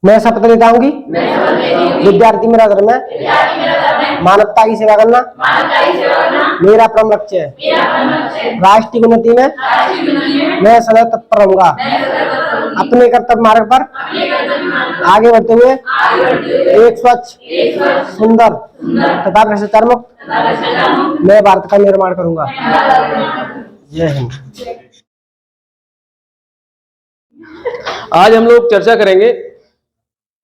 मैं शपथ लेता हूँ कि विद्यार्थी मेरा धर्म है, मानवता की सेवा करना मेरा परम लक्ष्य है। राष्ट्र की उन्नति में मैं सदैव तत्पर रहूंगा। अपने कर्तव्य मार्ग पर आगे बढ़ते हुए एक स्वच्छ, सुंदर तथा भ्रष्टाचार मुक्त मैं भारत का निर्माण करूंगा। जय हिंद। आज हम लोग चर्चा करेंगे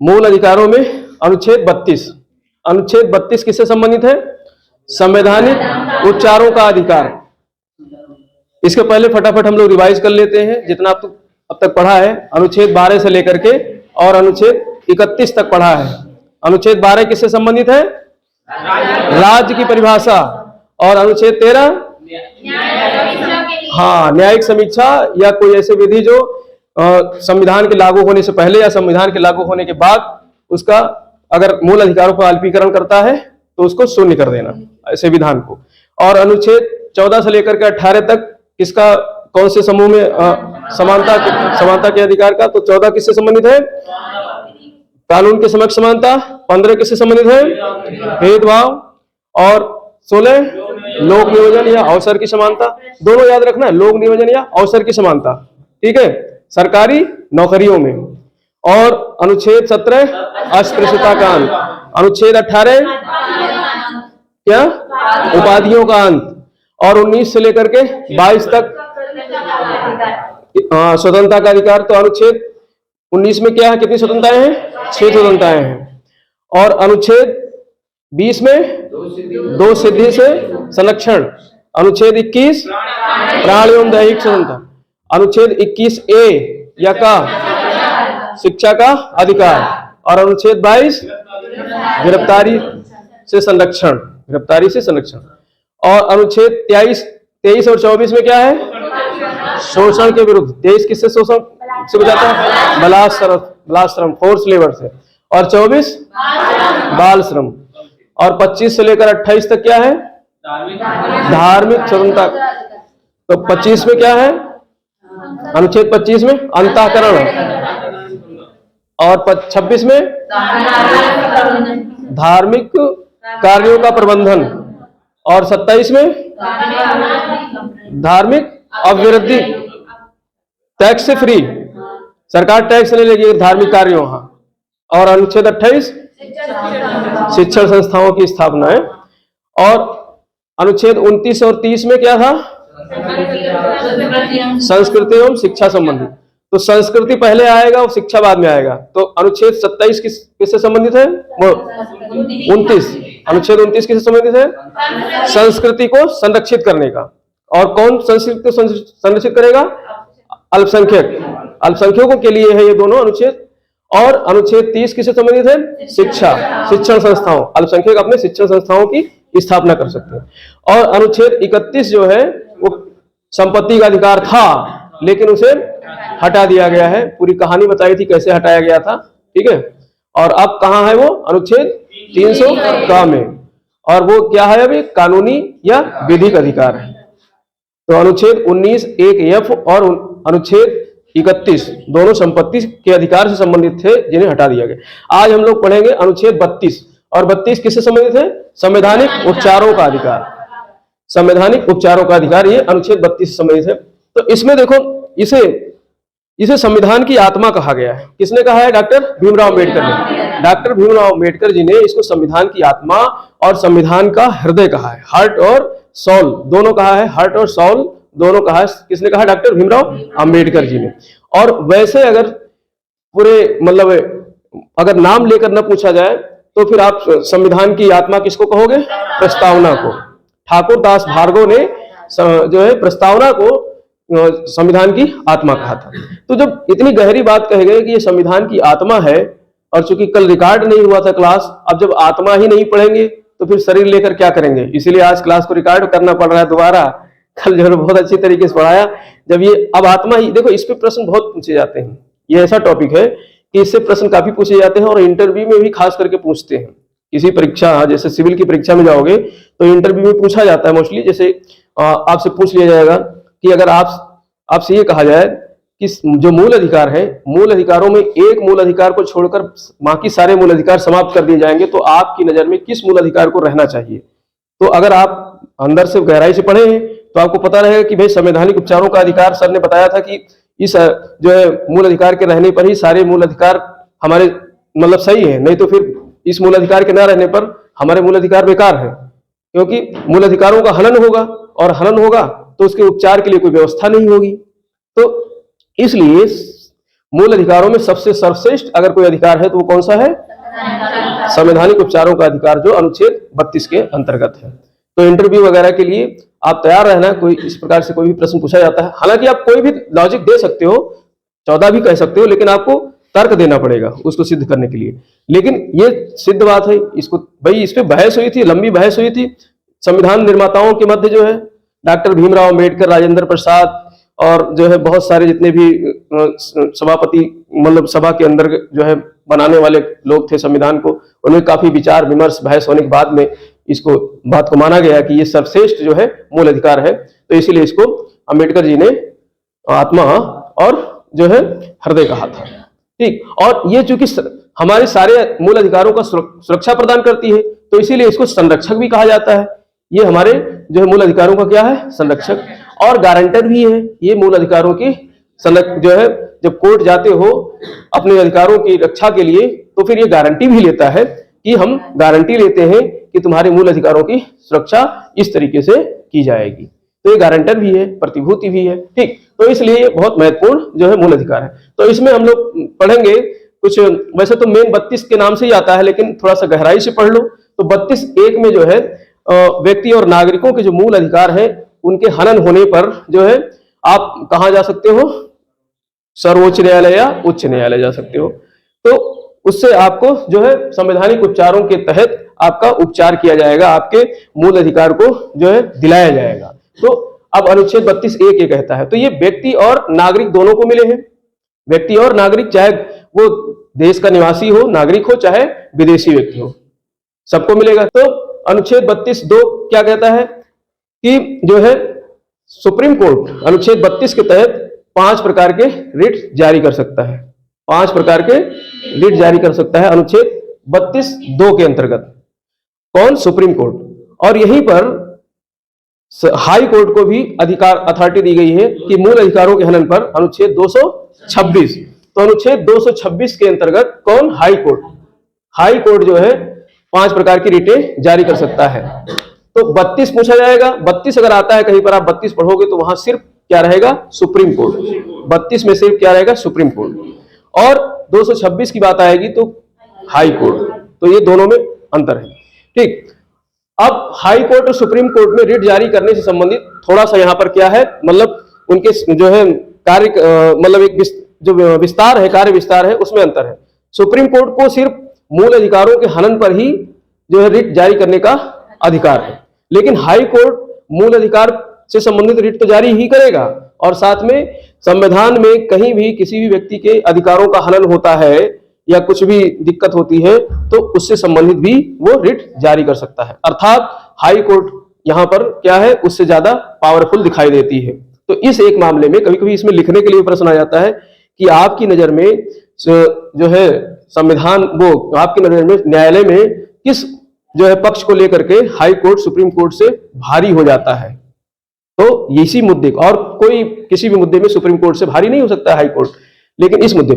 मूल अधिकारों में अनुच्छेद 32। अनुच्छेद 32 किससे संबंधित है? संवैधानिक उपचारों का अधिकार। इसके पहले फटाफट हम लोग रिवाइज कर लेते हैं जितना अब तक पढ़ा है। अनुच्छेद 12 से लेकर के और अनुच्छेद 31 तक पढ़ा है। अनुच्छेद 12 किससे संबंधित है? राज्य की परिभाषा। और अनुच्छेद 13 न्यायिक समीक्षा या कोई ऐसी विधि जो संविधान के लागू होने से पहले या संविधान के लागू होने के बाद उसका अगर मूल अधिकारों का अल्पीकरण करता है तो उसको शून्य कर देना, ऐसे विधान को। और अनुच्छेद 14 से लेकर के 18 तक किसका, कौन से समूह में समानता के अधिकार का? तो 14 किससे संबंधित है? कानून के समक्ष समानता। 15 किससे संबंधित है? भेदभाव। और 16 लोक नियोजन या अवसर की समानता। दोनों याद रखना, लोक नियोजन या अवसर की समानता, ठीक है, सरकारी नौकरियों में। और अनुच्छेद 17 अस्पृश्यता का अंत। अनुच्छेद 18 क्या? उपाधियों का अंत। और 19 से लेकर के 22 तक स्वतंत्रता का अधिकार। तो अनुच्छेद 19 में क्या है? कितनी स्वतंत्रताएं हैं? 6 स्वतंत्रताएं हैं। और अनुच्छेद 20 में 2 सिद्धि से संरक्षण। अनुच्छेद 21 प्राण एवं दैहिक स्वतंत्रता। अनुच्छेद 21A या का शिक्षा का अधिकार। और अनुच्छेद 22 गिरफ्तारी से संरक्षण। और अनुच्छेद 23 और 24 में क्या है? शोषण के विरुद्ध। 23 किससे शोषण से बचाता है? बलात्श्रम, फोर्स लेबर से। और 24 बाल श्रम। और 25 से लेकर 28 तक क्या है? धार्मिक स्वतंत्रता। तो 25 में क्या है? अनुच्छेद 25 में अंतःकरण। और 26 में धार्मिक कार्यों का प्रबंधन। और 27 में धार्मिक अभिवृद्धि, टैक्स से फ्री, सरकार टैक्स नहीं लेगी धार्मिक कार्यों। और अनुच्छेद 28 शिक्षण संस्थाओं की स्थापना है। और अनुच्छेद 29 और 30 में क्या था? संस्कृति एवं शिक्षा संबंधी। तो संस्कृति पहले आएगा और शिक्षा बाद में आएगा। तो अनुच्छेद 27 किससे संबंधित है? 29। अनुच्छेद 29 किससे संबंधित है? संस्कृति को संरक्षित करने का। और कौन संस्कृति को संरक्षित करेगा? अल्पसंख्यकों के लिए है ये दोनों अनुच्छेद। और अनुच्छेद 30 किससे संबंधित है? शिक्षण संस्थाओं। अल्पसंख्यक अपने शिक्षण संस्थाओं की स्थापना कर सकते हैं। और अनुच्छेद 31 जो है वो संपत्ति का अधिकार था लेकिन उसे हटा दिया गया है। पूरी कहानी बताई थी कैसे हटाया गया था, ठीक है। और अब कहाँ है वो? अनुच्छेद 300 का में। और वो क्या है? अभी कानूनी या विधिक अधिकार है। तो अनुच्छेद 19 1F और अनुच्छेद 31 दोनों संपत्ति के अधिकार से संबंधित थे जिन्हें हटा दिया गया। आज हम लोग पढ़ेंगे अनुच्छेद 32। और 32 किससे संबंधित है? संवैधानिक उपचारों का अधिकार। संवैधानिक उपचारों का अधिकार ये अनुच्छेद 32 से संबंधित है। तो इसमें देखो, इसे संविधान की आत्मा कहा गया है। किसने कहा है? डॉक्टर भीमराव अम्बेडकर ने। डॉक्टर भीमराव अम्बेडकर जी ने इसको संविधान की आत्मा और संविधान का हृदय कहा है। हार्ट और सोल दोनों कहा है। हार्ट और सोल दोनों कहा है। किसने कहा? डॉक्टर भीमराव अम्बेडकर जी ने। और वैसे अगर पूरे मतलब अगर नाम लेकर न पूछा जाए तो फिर आप संविधान की आत्मा किसको कहोगे? प्रस्तावना को। ठाकुर दास भार्गव ने जो है प्रस्तावना को संविधान की आत्मा कहा था। तो जब इतनी गहरी बात कही गई कि ये संविधान की आत्मा है, और चूंकि कल रिकॉर्ड नहीं हुआ था क्लास, अब जब आत्मा ही नहीं पढ़ेंगे तो फिर शरीर लेकर क्या करेंगे? इसीलिए आज क्लास को रिकॉर्ड करना पड़ रहा है दोबारा। कल जो है बहुत अच्छी तरीके से पढ़ाया। जब ये अब आत्मा ही, देखो इस पे प्रश्न बहुत पूछे जाते हैं। ये ऐसा टॉपिक है कि इससे प्रश्न काफी पूछे जाते हैं और इंटरव्यू में भी खास करके पूछते हैं। किसी परीक्षा, जैसे सिविल की परीक्षा में जाओगे तो इंटरव्यू में पूछा जाता है मोस्टली। जैसे आपसे पूछ लिया जाएगा कि अगर आपसे ये कहा जाए कि जो मूल अधिकार है, मूल अधिकारों में एक मूल अधिकार को छोड़कर बाकी सारे मूल अधिकार समाप्त कर दिए जाएंगे, तो आपकी नजर में किस मूल अधिकार को रहना चाहिए? तो अगर आप अंदर से गहराई से पढ़े हैं तो आपको पता रहेगा कि भाई संवैधानिक उपचारों का अधिकार, सर ने बताया था कि इस जो है मूल अधिकार के रहने पर ही सारे मूल अधिकार हमारे मतलब सही है, नहीं तो फिर इस मूल अधिकार के न रहने पर हमारे मूल अधिकार बेकार है, क्योंकि मूल अधिकारों का हनन होगा, और हनन होगा तो उसके उपचार के लिए कोई व्यवस्था नहीं होगी। तो इसलिए मूल अधिकारों में सबसे सर्वश्रेष्ठ अगर कोई अधिकार है तो वो कौन सा है? संवैधानिक उपचारों का अधिकार, जो अनुच्छेद 32 के अंतर्गत है। तो इंटरव्यू वगैरह के लिए आप तैयार रहना, कोई इस प्रकार से कोई भी प्रश्न पूछा जाता है, हालांकि आप कोई भी लॉजिक दे सकते हो, 14 भी कह सकते हो, लेकिन आपको तर्क देना पड़ेगा उसको सिद्ध करने के लिए। लेकिन ये सिद्ध बात है, इसको भाई इस पे बहस हुई थी, लंबी बहस हुई थी संविधान निर्माताओं के मध्य, जो है डॉक्टर भीमराव अम्बेडकर, राजेंद्र प्रसाद और जो है बहुत सारे जितने भी सभापति मतलब सभा के अंदर जो है बनाने वाले लोग थे संविधान को, उनमें काफी विचार विमर्श बहस होने के बाद में इसको बात को माना गया कि ये सर्वश्रेष्ठ जो है मूल अधिकार है। तो इसीलिए इसको अम्बेडकर जी ने आत्मा और जो है हृदय कहा था। ठीक, और ये चूंकि हमारे सारे मूल अधिकारों का सुरक्षा प्रदान करती है, तो इसीलिए इसको संरक्षक भी कहा जाता है। ये हमारे जो है मूल अधिकारों का क्या है? संरक्षक और गारंटर भी है। ये मूल अधिकारों की जो है जब कोर्ट जाते हो अपने अधिकारों की रक्षा के लिए, तो फिर ये गारंटी भी लेता है कि हम गारंटी लेते हैं कि तुम्हारे मूल अधिकारों की सुरक्षा इस तरीके से की जाएगी। तो ये गारंटर भी है, प्रतिभूति भी है। ठीक, तो इसलिए ये बहुत महत्वपूर्ण जो है मूल अधिकार है। तो इसमें हम लोग पढ़ेंगे कुछ, वैसे तो मेन 32 के नाम से ही आता है, लेकिन थोड़ा सा गहराई से पढ़ लो तो 32(1) में जो है व्यक्ति और नागरिकों के जो मूल अधिकार है उनके हनन होने पर जो है आप कहाँ जा सकते हो? सर्वोच्च न्यायालय या उच्च न्यायालय जा सकते हो। तो उससे आपको जो है संवैधानिक उपचारों के तहत आपका उपचार किया जाएगा, आपके मूल अधिकार को जो है दिलाया जाएगा। तो अब अनुच्छेद 32(1) ये कहता है, तो ये व्यक्ति और नागरिक दोनों को मिले हैं। व्यक्ति और नागरिक, चाहे वो देश का निवासी हो, नागरिक हो, चाहे विदेशी व्यक्ति हो, सबको मिलेगा। तो अनुच्छेद 32(2) क्या कहता है कि जो है सुप्रीम कोर्ट अनुच्छेद 32 के तहत 5 प्रकार के रिट जारी कर सकता है। 5 प्रकार के रिट जारी कर सकता है अनुच्छेद 32(2) के अंतर्गत। कौन? Supreme court. और यहीं पर हाई कोर्ट को भी अधिकार अथॉरिटी दी गई है कि मूल अधिकारों के हनन पर अनुच्छेद 226। तो अनुच्छेद 226 के अंतर्गत कौन? High court. हाई कोर्ट जो है 5 प्रकार की रिटें जारी कर सकता है। तो 32 पूछा जाएगा, 32 अगर आता है कहीं पर, आप 32 पढ़ोगे तो वहां सिर्फ क्या रहेगा? Supreme court. 32 में सिर्फ क्या रहेगा? Supreme court. और 226 की बात आएगी तो हाई कोर्ट। तो ये दोनों में अंतर है। ठीक, अब हाई कोर्ट और सुप्रीम कोर्ट में रिट जारी करने से संबंधित थोड़ा सा यहाँ पर क्या है, मतलब उनके जो है कार्य मतलब एक जो विस्तार है, कार्य विस्तार है, उसमें अंतर है। सुप्रीम कोर्ट को सिर्फ मूल अधिकारों के हनन पर ही जो है रिट जारी करने का अधिकार है, लेकिन हाई कोर्ट मूल अधिकार से संबंधित रिट तो जारी ही करेगा, और साथ में संविधान में कहीं भी किसी भी व्यक्ति के अधिकारों का हनन होता है या कुछ भी दिक्कत होती है तो उससे संबंधित भी वो रिट जारी कर सकता है। अर्थात हाई कोर्ट यहाँ पर क्या है? उससे ज्यादा पावरफुल दिखाई देती है। तो इस एक मामले में कभी कभी इसमें लिखने के लिए प्रश्न आ जाता है कि आपकी नजर में जो है संविधान, वो आपकी नजर में न्यायालय में किस जो है पक्ष को लेकर के हाई कोर्ट सुप्रीम कोर्ट से भारी हो जाता है? तो इसी मुद्दे को, और कोई किसी भी मुद्दे में सुप्रीम कोर्ट से भारी नहीं हो सकता हाई कोर्ट, लेकिन इस मुद्दे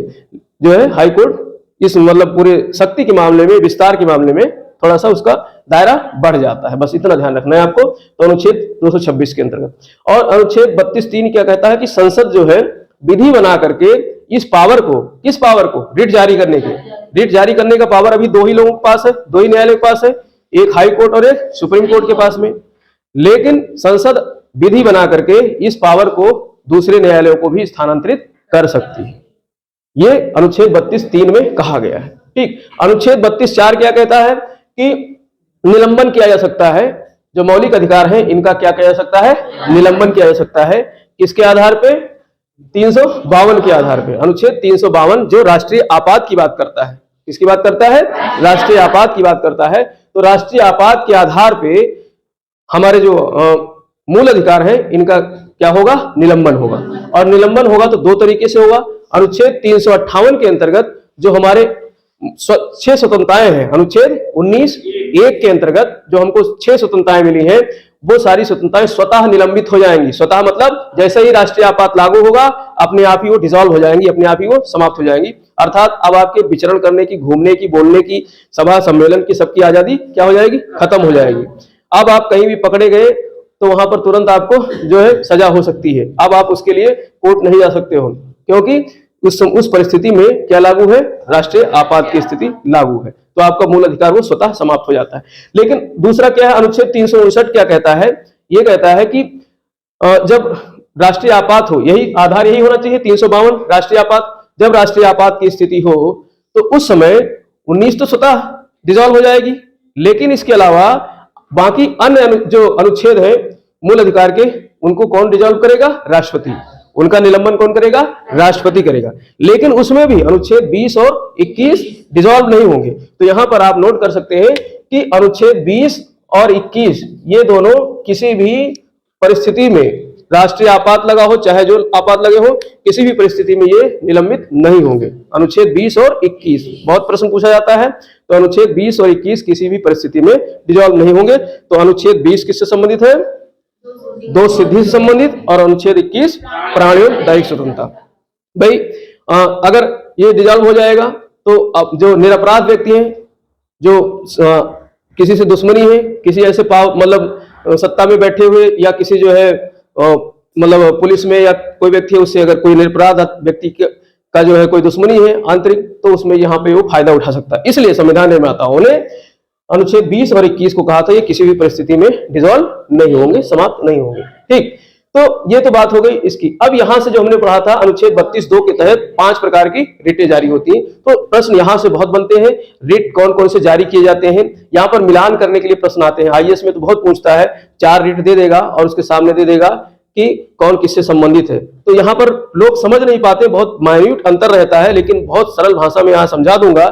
जो है हाई कोर्ट इस मतलब पूरे शक्ति के मामले में, विस्तार के मामले में थोड़ा सा उसका दायरा बढ़ जाता है। बस इतना ध्यान रखना है आपको। तो अनुच्छेद 226 के अंतर्गत। और अनुच्छेद 32(3) क्या कहता है कि संसद जो है विधि बना करके इस पावर को, किस पावर को? रिट जारी करने के। रिट जारी करने का पावर अभी 2 ही लोगों के पास है, 2 ही न्यायालय के पास है, एक हाई कोर्ट और एक सुप्रीम कोर्ट के पास में। लेकिन संसद विधि बना करके इस पावर को दूसरे न्यायालयों को भी स्थानांतरित कर सकती है। ये अनुच्छेद 32(3) में कहा गया है। ठीक, अनुच्छेद 32(4) क्या कहता है कि निलंबन किया जा सकता है। जो मौलिक अधिकार है इनका क्या किया जा सकता है? निलंबन किया जा सकता है। किसके आधार पे? 352 के आधार पे। अनुच्छेद 352 जो राष्ट्रीय आपात की बात करता है। किसकी बात करता है? राष्ट्रीय आपात की बात करता है। तो राष्ट्रीय आपात के आधार पे हमारे जो मूल अधिकार है इनका क्या होगा, निलंबन होगा। और निलंबन होगा तो दो तरीके से होगा। अनुच्छेद 358 के अंतर्गत जो हमारे 6 स्वतंत्रताएं हैं, अनुच्छेद 19(1) के अंतर्गत जो हमको 6 स्वतंत्रताएं मिली हैं, वो सारी स्वतंत्रताएं स्वतः निलंबित हो जाएंगी। स्वतः मतलब जैसे ही राष्ट्रीय आपात लागू होगा अपने आप ही वो डिसॉल्व हो जाएंगी, अपने आप ही वो समाप्त हो जाएंगी। अर्थात अब आपके विचरण करने की, घूमने की, बोलने की, सभा सम्मेलन की, सबकी आजादी क्या हो जाएगी, खत्म हो जाएगी। अब आप कहीं भी पकड़े गए तो वहां पर तुरंत आपको जो है सजा हो सकती है। अब आप उसके लिए कोर्ट नहीं जा सकते हो, क्योंकि उस परिस्थिति में क्या लागू है, राष्ट्रीय आपात की स्थिति लागू है। तो आपका मूल अधिकार वो स्वतः समाप्त हो जाता है। लेकिन दूसरा क्या है, अनुच्छेद 359 क्या कहता है, ये कहता है कि जब राष्ट्रीय आपात हो, यही आधार यही होना चाहिए 352 राष्ट्रीय आपात, जब राष्ट्रीय आपात की स्थिति हो तो उस समय 19 तो स्वतः डिसॉल्व हो जाएगी, लेकिन इसके अलावा बाकी अन्य जो अनुच्छेद है मूल अधिकार के, उनको कौन डिसॉल्व करेगा, राष्ट्रपति। उनका निलंबन कौन करेगा, राष्ट्रपति करेगा। लेकिन उसमें भी अनुच्छेद 20 और 21 डिसॉल्व नहीं होंगे। तो यहां पर आप नोट कर सकते हैं कि अनुच्छेद 20 और 21 ये दोनों किसी भी परिस्थिति में, राष्ट्रीय आपात लगा हो चाहे जो आपात लगे हो, किसी भी परिस्थिति में ये निलंबित नहीं होंगे। अनुच्छेद 20 और 21, बहुत प्रश्न पूछा जाता है, तो अनुच्छेद 20 और 21 किसी भी परिस्थिति में डिसॉल्व नहीं होंगे। तो अनुच्छेद 20 किससे संबंधित है, दो सिद्धि से संबंधित, और अनुच्छेद 21 प्राण एवं दैहिक स्वतंत्रता। भाई अगर ये डिसॉल्व हो जाएगा तो अब जो निरपराध व्यक्ति हैं, जो किसी से दुश्मनी है, किसी ऐसे मतलब सत्ता में बैठे हुए या किसी जो है मतलब पुलिस में या कोई व्यक्ति है, उससे अगर कोई निरपराध व्यक्ति का जो है कोई दुश्मनी है आंतरिक, तो उसमें यहाँ पे वो फायदा उठा सकता है। इसलिए संविधान निर्माताओं ने अनुच्छेद 20 और 21 को कहा था ये किसी भी परिस्थिति में डिसॉल्व नहीं होंगे, समाप्त नहीं होंगे। ठीक, तो ये तो बात हो गई इसकी। अब यहां से जो हमने पढ़ा था अनुच्छेद 32(2) के तहत 5 प्रकार की रिटें जारी होती हैं। तो प्रश्न यहां से बहुत बनते हैं, रिट कौन कौन से जारी किए जाते हैं, यहां पर मिलान करने के लिए प्रश्न आते हैं। आईएएस में तो बहुत पूछता है, 4 रिट दे देगा और उसके सामने दे देगा कि कौन किससे संबंधित है। तो यहाँ पर लोग समझ नहीं पाते, बहुत माइन्यूट अंतर रहता है, लेकिन बहुत सरल भाषा में यहाँ समझा दूंगा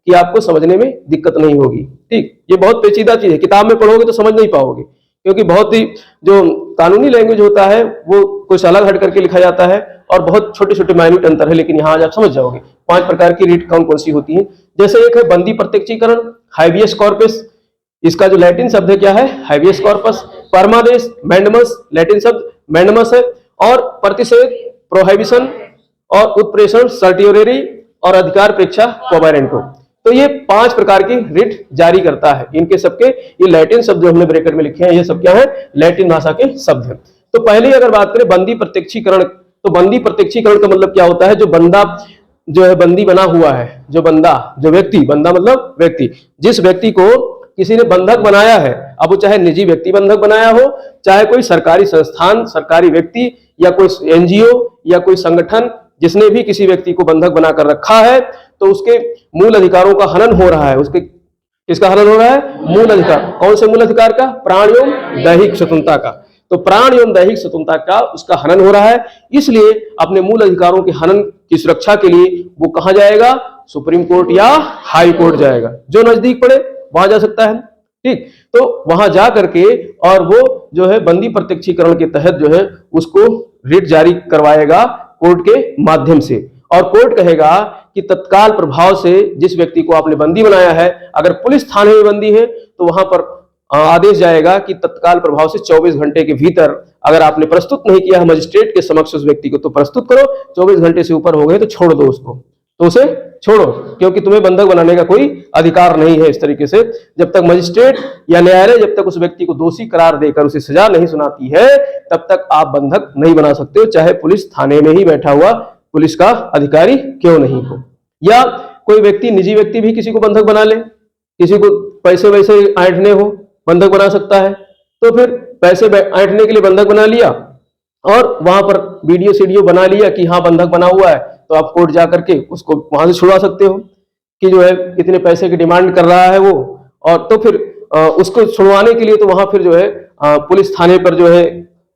कि आपको समझने में दिक्कत नहीं होगी। ठीक, ये बहुत पेचीदा चीज है, किताब में पढ़ोगे तो समझ नहीं पाओगे, क्योंकि बहुत ही जो कानूनी लैंग्वेज होता है वो कुछ अलग हट करके लिखा जाता है और बहुत छोटे छोटे माइन्यूट अंतर है, लेकिन यहाँ आज आप समझ जाओगे 5 प्रकार की रिट कौन कौन सी होती है। जैसे एक है बंदी प्रत्यक्षीकरण, हाइबियस कॉर्पस, इसका जो लैटिन शब्द है क्या है, हाइबियस कॉर्पस। परमादेश, मैंडमस, लैटिन शब्द मैंडमस है। और प्रतिषेध, प्रोहिबिशन, और उत्प्रेषण, सर्टियोरेरी, और अधिकार प्रेक्षा, क्वाबरेंटो। तो ये 5 प्रकार की रिट जारी करता है। इनके सबके ये लैटिन शब्द जो हमने ब्रैकेट में लिखे हैं, ये सब क्या है, लैटिन भाषा के शब्द हैं। तो पहले अगर बात करें बंदी प्रत्यक्षीकरण, तो बंदी प्रत्यक्षीकरण का मतलब क्या होता है, जो बंदा जो है बंदी बना हुआ है, जो बंदा, जो व्यक्ति, बंदा मतलब व्यक्ति, जिस व्यक्ति को किसी ने बंधक बनाया है, अब वो चाहे निजी व्यक्ति बंधक बनाया हो, चाहे कोई सरकारी संस्थान, सरकारी व्यक्ति, या कोई एनजीओ या कोई संगठन, जिसने भी किसी व्यक्ति को बंधक बनाकर रखा है, तो उसके मूल अधिकारों का हनन हो रहा है। उसके किसका हनन हो रहा है, मूल अधिकार। कौन से मूल अधिकार का, प्राण एवं दैहिक स्वतंत्रता का। तो प्राण एवं दैहिक स्वतंत्रता का उसका हनन हो रहा है, इसलिए अपने मूल अधिकारों के हनन की सुरक्षा के लिए वो कहां जाएगा, सुप्रीम कोर्ट या हाई कोर्ट जाएगा, जो नजदीक पड़े वहां जा सकता है। ठीक, तो वहां जा करके और वो जो है बंदी प्रत्यक्षीकरण के तहत जो है उसको रिट जारी करवाएगा कोर्ट के माध्यम से, और कोर्ट कहेगा कि तत्काल प्रभाव से जिस व्यक्ति को आपने बंदी बनाया है, अगर पुलिस थाने में बंदी है तो वहां पर आदेश जाएगा कि तत्काल प्रभाव से 24 घंटे के भीतर अगर आपने प्रस्तुत नहीं किया है मजिस्ट्रेट के समक्ष उस व्यक्ति को, तो प्रस्तुत करो। 24 घंटे से ऊपर हो गए तो छोड़ दो उसको, तो उसे छोड़ो, क्योंकि तुम्हें बंधक बनाने का कोई अधिकार नहीं है। इस तरीके से जब तक मजिस्ट्रेट या न्यायालय जब तक उस व्यक्ति को दोषी करार देकर उसे सजा नहीं सुनाती है, तब तक आप बंधक नहीं बना सकते हो, चाहे पुलिस थाने में ही बैठा हुआ पुलिस का अधिकारी क्यों नहीं हो। या कोई व्यक्ति, निजी व्यक्ति भी किसी को बंधक बना ले, किसी को पैसे वैसे ऐंठने हो, बंधक बना सकता है। तो फिर पैसे ऐंठने के लिए बंधक बना लिया और वहां पर वीडियो सीडियो बना लिया कि हाँ बंधक बना हुआ है, तो आप कोर्ट जा करके उसको वहां से छुड़वा सकते हो कि जो है इतने पैसे की डिमांड कर रहा है वो। और तो फिर उसको छुड़वाने के लिए तो वहां फिर जो है पुलिस थाने पर जो है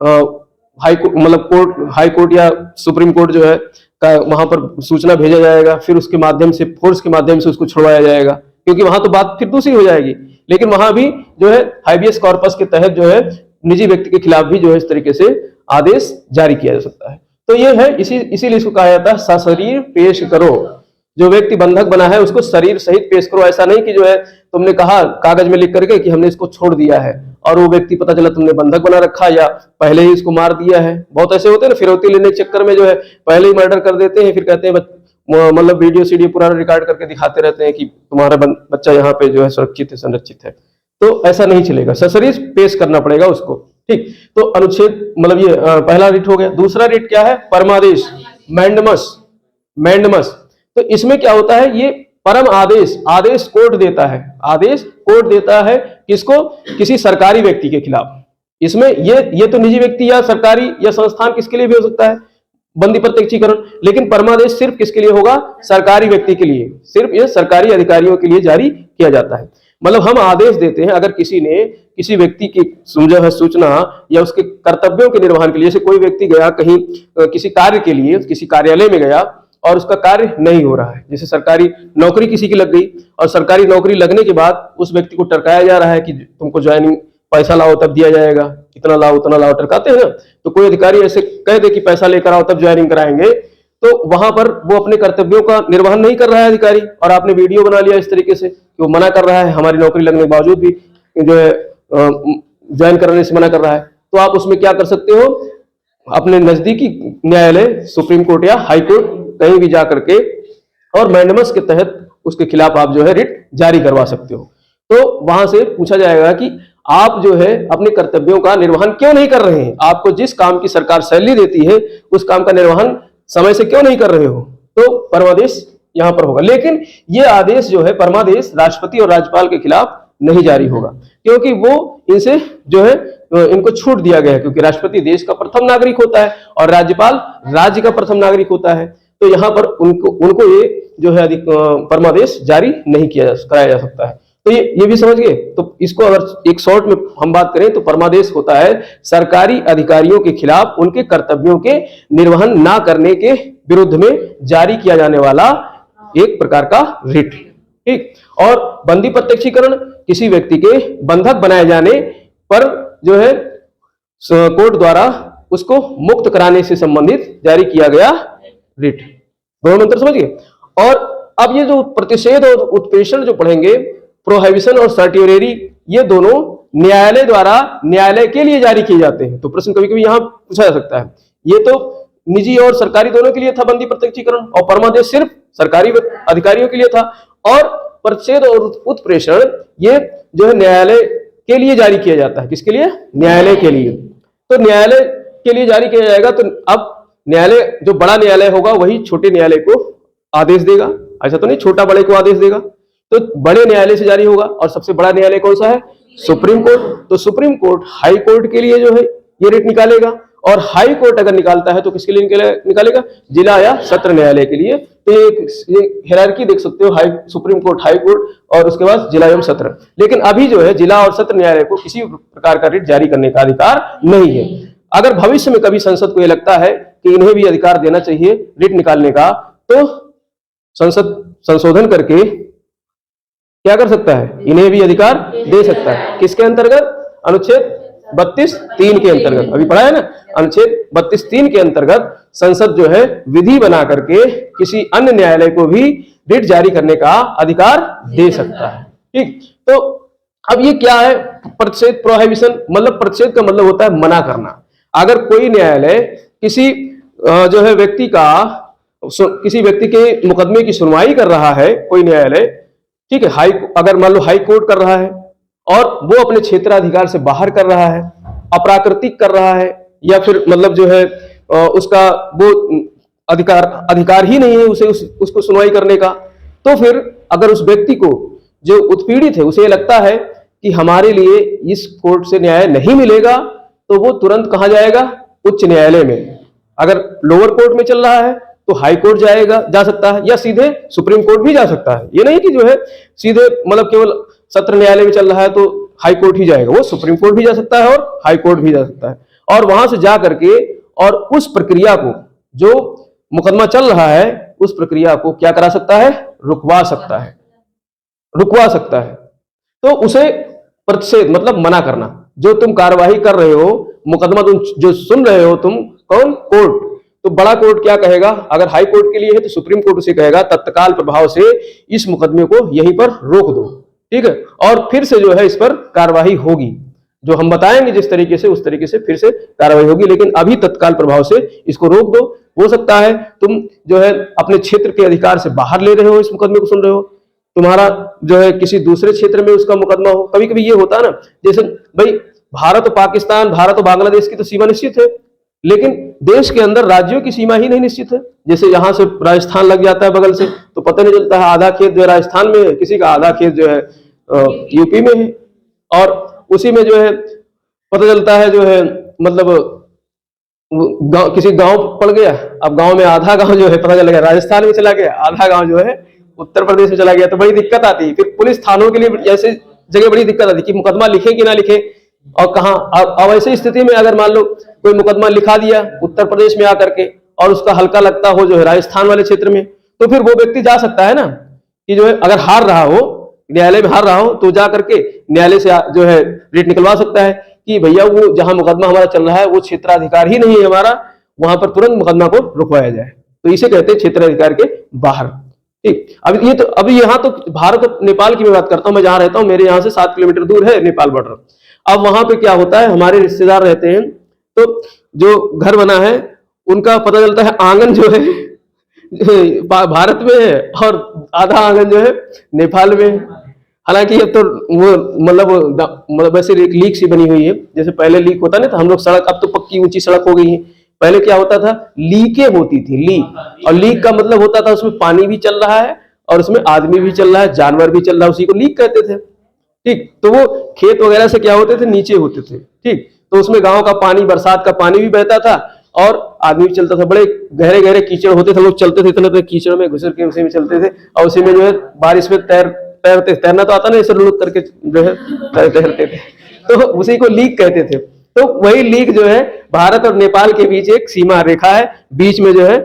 हाई कोर्ट, मतलब कोर्ट, हाई कोर्ट या सुप्रीम कोर्ट जो है का वहां पर सूचना भेजा जाएगा, फिर उसके माध्यम से, फोर्स के माध्यम से उसको छुड़वाया जाएगा, क्योंकि वहां तो बात फिर दूसरी हो जाएगी। लेकिन वहां भी जो है हाइबियस कॉर्पस के तहत जो है निजी व्यक्ति के खिलाफ भी जो है इस तरीके से आदेश जारी किया जा सकता है। तो ये है, इसीलिए इसको कहा जाता है सशरीर पेश करो। जो व्यक्ति बंधक बना है उसको शरीर सहित पेश करो। ऐसा नहीं कि जो है तुमने कहा कागज में लिख करके कि हमने इसको छोड़ दिया है और वो व्यक्ति पता चला तुमने बंधक बना रखा या पहले ही इसको मार दिया है। बहुत ऐसे होते हैं ना, फिरौती लेने के चक्कर में जो है पहले ही मर्डर कर देते हैं, फिर कहते हैं मतलब वीडियो सीडी पूरा रिकॉर्ड करके दिखाते रहते हैं कि तुम्हारा बच्चा यहाँ पे जो है सुरक्षित है, संरक्षित है। तो ऐसा नहीं चलेगा, सशरीर पेश करना पड़ेगा उसको। ठीक, तो अनुच्छेद मतलब ये पहला रिट हो गया। दूसरा रिट क्या है? परमादेश, मैंडमस। मैंडमस तो इसमें क्या होता है? ये परम आदेश, आदेश कोर्ट देता है, आदेश कोर्ट देता है किसको? किसी सरकारी व्यक्ति के खिलाफ। इसमें ये तो निजी व्यक्ति या सरकारी या संस्थान किसके लिए भी हो सकता है, बंदी प्रत्यक्षीकरण। लेकिन परमादेश सिर्फ किसके लिए होगा? सरकारी व्यक्ति के लिए, सिर्फ ये सरकारी अधिकारियों के लिए जारी किया जाता है। मतलब हम आदेश देते हैं अगर किसी ने किसी व्यक्ति की जो है सूचना या उसके कर्तव्यों के निर्वहन के लिए, जैसे कोई व्यक्ति गया कहीं किसी कार्य के लिए, किसी कार्यालय में गया और उसका कार्य नहीं हो रहा है, जैसे सरकारी नौकरी किसी की लग गई और सरकारी नौकरी लगने के बाद उस व्यक्ति को टरकाया जा रहा है कि तुमको ज्वाइनिंग पैसा लाओ तब दिया जाएगा, इतना लाओ उतना लाओ, टरकाते हैं ना। तो कोई अधिकारी ऐसे कह दे कि पैसा लेकर आओ तब ज्वाइनिंग कराएंगे, तो वहां पर वो अपने कर्तव्यों का निर्वहन नहीं कर रहा है अधिकारी, और आपने वीडियो बना लिया इस तरीके से कि वो मना कर रहा है, हमारी नौकरी लगने के बावजूद भी जो है ज्वाइन करने से मना कर रहा है। तो आप उसमें क्या कर सकते हो? अपने नजदीकी न्यायालय, सुप्रीम कोर्ट या हाई कोर्ट, कहीं भी जा करके और मैंडमस के तहत उसके खिलाफ आप जो है रिट जारी करवा सकते हो। तो वहां से पूछा जाएगा कि आप जो है अपने कर्तव्यों का निर्वहन क्यों नहीं कर रहे हैं, आपको जिस काम की सरकार सैलरी देती है उस काम का निर्वहन समय से क्यों नहीं कर रहे हो, तो परमादेश यहां पर होगा। लेकिन यह आदेश जो है परमादेश राष्ट्रपति और राज्यपाल के खिलाफ नहीं जारी होगा, क्योंकि वो इनसे जो है इनको छूट दिया गया है, क्योंकि राष्ट्रपति देश का प्रथम नागरिक होता है और राज्यपाल राज्य का प्रथम नागरिक होता है। तो यहाँ पर उनको ये जो है परमादेश जारी नहीं कराया जा सकता है। तो ये भी समझ गए। तो इसको अगर एक शॉर्ट में हम बात करें तो परमादेश होता है सरकारी अधिकारियों के खिलाफ उनके कर्तव्यों के निर्वहन ना करने के विरुद्ध में जारी किया जाने वाला एक प्रकार का रिट। ठीक, और बंदी प्रत्यक्षीकरण किसी व्यक्ति के बंधक बनाए जाने पर जो है कोर्ट द्वारा उसको मुक्त कराने से संबंधित जारी किया गया रिट। दोनों मंत्र समझ गए। और अब ये जो प्रतिषेध और उत्प्रेषण जो पढ़ेंगे, प्रोहिबिशन और सर्टियोरेरी, ये दोनों न्यायालय द्वारा न्यायालय के लिए जारी किए जाते हैं। तो प्रश्न कभी कभी यहां पूछा जा सकता है, ये तो निजी और सरकारी दोनों के लिए था बंदी प्रत्यक्षीकरण, और परमादेश सिर्फ सरकारी अधिकारियों के लिए था, और प्रतिषेध और उत्प्रेषण ये जो है न्यायालय के लिए जारी किया जाता है। किसके लिए? न्यायालय के लिए। तो न्यायालय के लिए जारी किया जाएगा, तो अब न्यायालय जो बड़ा न्यायालय होगा वही छोटे न्यायालय को आदेश देगा, ऐसा तो नहीं छोटा बड़े को आदेश देगा। तो बड़े न्यायालय से जारी होगा, और सबसे बड़ा न्यायालय कौन सा है? Supreme court. तो सुप्रीम कोर्ट हाई कोर्ट के लिए जो है ये रिट निकालेगा, और हाई कोर्ट अगर निकालता है तो किसके लिए निकालेगा? जिला या सत्र न्यायालय के लिए। तो ये हायरार्की देख सकते हो, सुप्रीम कोर्ट, हाई कोर्ट और उसके बाद जिला एवं सत्र। लेकिन अभी जो है जिला और सत्र न्यायालय को किसी प्रकार का रिट जारी करने का अधिकार नहीं है। अगर भविष्य में कभी संसद को यह लगता है कि इन्हें भी अधिकार देना चाहिए रिट निकालने का, तो संसद संशोधन करके क्या कर सकता है? इन्हें भी अधिकार दे सकता है। किसके अंतर्गत? अनुच्छेद 32(3) के अंतर्गत। अभी पढ़ा है ना, अनुच्छेद 32(3) के अंतर्गत संसद जो है विधि बना करके किसी अन्य न्यायालय को भी रिट जारी करने का अधिकार दे सकता है। ठीक, तो अब ये क्या है? प्रतिषेध, प्रोहिबिशन, मतलब प्रतिषेध का मतलब होता है मना करना। अगर कोई न्यायालय किसी जो है व्यक्ति का, किसी व्यक्ति के मुकदमे की सुनवाई कर रहा है, कोई न्यायालय, ठीक है, अगर मान लो हाई कोर्ट कर रहा है और वो अपने क्षेत्राधिकार से बाहर कर रहा है, अप्राकृतिक कर रहा है, या फिर मतलब जो है उसका वो अधिकार ही नहीं है उसे उसको सुनवाई करने का, तो फिर अगर उस व्यक्ति को जो उत्पीड़ित है उसे लगता है कि हमारे लिए इस कोर्ट से न्याय नहीं मिलेगा, तो वो तुरंत कहां जाएगा? उच्च न्यायालय में। अगर लोअर कोर्ट में चल रहा है तो हाई कोर्ट जा सकता है, या सीधे सुप्रीम कोर्ट भी जा सकता है। ये नहीं कि जो है सीधे मतलब केवल सत्र न्यायालय में चल रहा है तो हाई कोर्ट ही जाएगा, वो सुप्रीम कोर्ट भी जा सकता है और हाई कोर्ट भी जा सकता है। और वहां से जा करके और उस प्रक्रिया को, जो मुकदमा चल रहा है उस प्रक्रिया को क्या करा सकता है? रुकवा सकता है, रुकवा सकता है। तो उसे प्रतिषेध मतलब मना करना। जो तुम कार्यवाही कर रहे हो, मुकदमा तुम जो सुन रहे हो, तुम कौन, कोर्ट, तो बड़ा कोर्ट क्या कहेगा, अगर हाई कोर्ट के लिए है तो सुप्रीम कोर्ट उसे कहेगा तत्काल प्रभाव से इस मुकदमे को यहीं पर रोक दो, ठीक है, और फिर से जो है इस पर कार्यवाही होगी, जो हम बताएंगे जिस तरीके से, उस तरीके से फिर से कार्रवाई होगी, लेकिन अभी तत्काल प्रभाव से इसको रोक दो। हो सकता है तुम जो है अपने क्षेत्र के अधिकार से बाहर ले रहे हो, इस मुकदमे को सुन रहे हो, तुम्हारा जो है किसी दूसरे क्षेत्र में उसका मुकदमा हो। कभी कभी ये होता है ना, जैसे भाई भारत और पाकिस्तान, भारत और बांग्लादेश की तो सीमा निश्चित है, लेकिन देश के अंदर राज्यों की सीमा ही नहीं निश्चित है। जैसे यहाँ से राजस्थान लग जाता है बगल से, तो पता नहीं चलता है, आधा खेत जो है राजस्थान में है, किसी का आधा खेत जो है यूपी में है, और उसी में जो है पता चलता है जो है मतलब किसी गांव पड़ गया, अब गांव में आधा गांव जो है पता चला गया राजस्थान में चला गया, आधा गांव जो है उत्तर प्रदेश में चला गया, तो बड़ी दिक्कत आती है। फिर पुलिस थानों के लिए ऐसे जगह बड़ी दिक्कत आती है कि मुकदमा लिखे कि ना लिखे, और कहाँ। अब ऐसी स्थिति में अगर मान लो कोई मुकदमा लिखा दिया उत्तर प्रदेश में आकर के, और उसका हल्का लगता हो जो है राजस्थान वाले क्षेत्र में, तो फिर वो व्यक्ति जा सकता है ना कि जो है अगर हार रहा हो, न्यायालय में हार रहा हो, तो जा करके न्यायालय से जो है रिट निकलवा सकता है कि भैया वो जहां मुकदमा हमारा चल रहा है वो क्षेत्राधिकार ही नहीं है हमारा, वहां पर तुरंत मुकदमा को रुकवाया जाए। तो इसे कहते हैं क्षेत्राधिकार के बाहर। ठीक, अब यहाँ तो भारत और नेपाल की मैं बात करता हूँ, मैं जहां रहता हूँ मेरे यहाँ से 7 किलोमीटर दूर है नेपाल बॉर्डर। अब वहां पे क्या होता है, हमारे रिश्तेदार रहते हैं, तो जो घर बना है उनका पता चलता है आंगन जो है भारत में है और आधा आंगन जो है नेपाल में है। हालांकि अब तो वो मतलब वैसे एक लीक सी बनी हुई है, जैसे पहले लीक होता नहीं था हम लोग सड़क, अब तो पक्की ऊंची सड़क हो गई है, पहले क्या होता था लीकें होती थी, लीक, और लीक का मतलब होता था उसमें पानी भी चल रहा है और उसमें आदमी भी चल रहा है, जानवर भी चल रहा है, उसी को लीक कहते थे। ठीक, तो वो खेत वगैरह से क्या होते थे, नीचे होते थे। ठीक, तो उसमें गांव का पानी, बरसात का पानी भी बहता था और आदमी भी चलता था, बड़े गहरे गहरे कीचड़ होते थे, लोग चलते थे इतने कीचड़ में घुसर के उसी में चलते थे, और उसी में जो है बारिश में तैरना तो आता नहीं, ऐसे लुढ़क करके जो है तैरते थे, तो उसी को लीक कहते थे। तो वही लीक जो है भारत और नेपाल के बीच एक सीमा रेखा है, बीच में जो है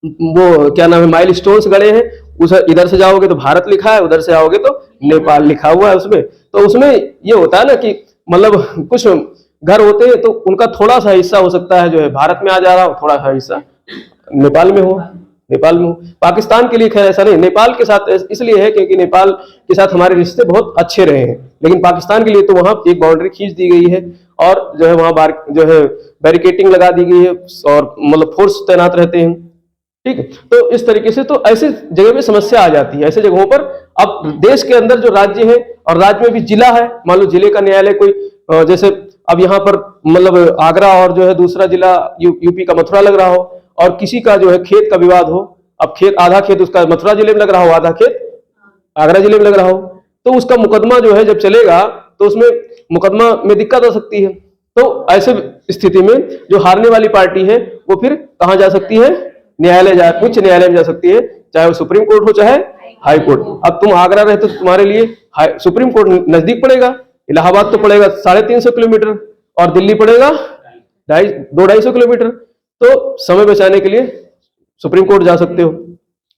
वो क्या नाम है, माइल स्टोन्स गड़े हैं, उस इधर से जाओगे तो भारत लिखा है, उधर से आओगे तो नेपाल लिखा हुआ है उसमें। तो उसमें ये होता है ना कि मतलब कुछ घर होते हैं तो उनका थोड़ा सा हिस्सा हो सकता है जो है भारत में आ जा रहा हो, थोड़ा सा हिस्सा नेपाल में हो, पाकिस्तान के लिए खैर ऐसा नहीं, नेपाल के साथ इसलिए है क्योंकि नेपाल के साथ हमारे रिश्ते बहुत अच्छे रहे हैं, लेकिन पाकिस्तान के लिए तो वहां एक बाउंड्री खींच दी गई है और जो है वहां जो है बैरिकेटिंग लगा दी गई है और मतलब फोर्स तैनात रहते हैं। ठीक है, तो इस तरीके से तो ऐसे जगह में समस्या आ जाती है, ऐसे जगहों पर। अब देश के अंदर जो राज्य है और राज्य में भी जिला है, मान लो जिले का न्यायालय कोई जैसे अब यहाँ पर मतलब आगरा और जो है दूसरा जिला यूपी का मथुरा लग रहा हो, और किसी का जो है खेत का विवाद हो, अब खेत आधा खेत उसका मथुरा जिले में लग रहा हो, आधा खेत आगरा जिले में लग रहा हो, तो उसका मुकदमा जो है जब चलेगा तो उसमें मुकदमा में दिक्कत आ सकती है। तो ऐसे स्थिति में जो हारने वाली पार्टी है वो फिर कहाँ जा सकती है, न्यायालय उच्च न्यायालय में जा सकती है, चाहे वो सुप्रीम कोर्ट हो चाहे हाई कोर्ट। अब तुम आगरा रहे तो तुम्हारे लिए सुप्रीम कोर्ट नजदीक पड़ेगा, इलाहाबाद तो पड़ेगा 350 किलोमीटर और दिल्ली पड़ेगा 250 किलोमीटर, तो समय बचाने के लिए सुप्रीम कोर्ट जा सकते हो,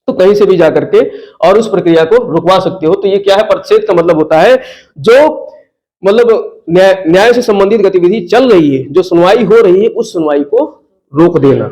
तो कहीं से भी जा करके और उस प्रक्रिया को रुकवा सकते हो। तो ये क्या है, प्रतिषेध का मतलब होता है जो मतलब न्याय से संबंधित गतिविधि चल रही है, जो सुनवाई हो रही है, उस सुनवाई को रोक देना,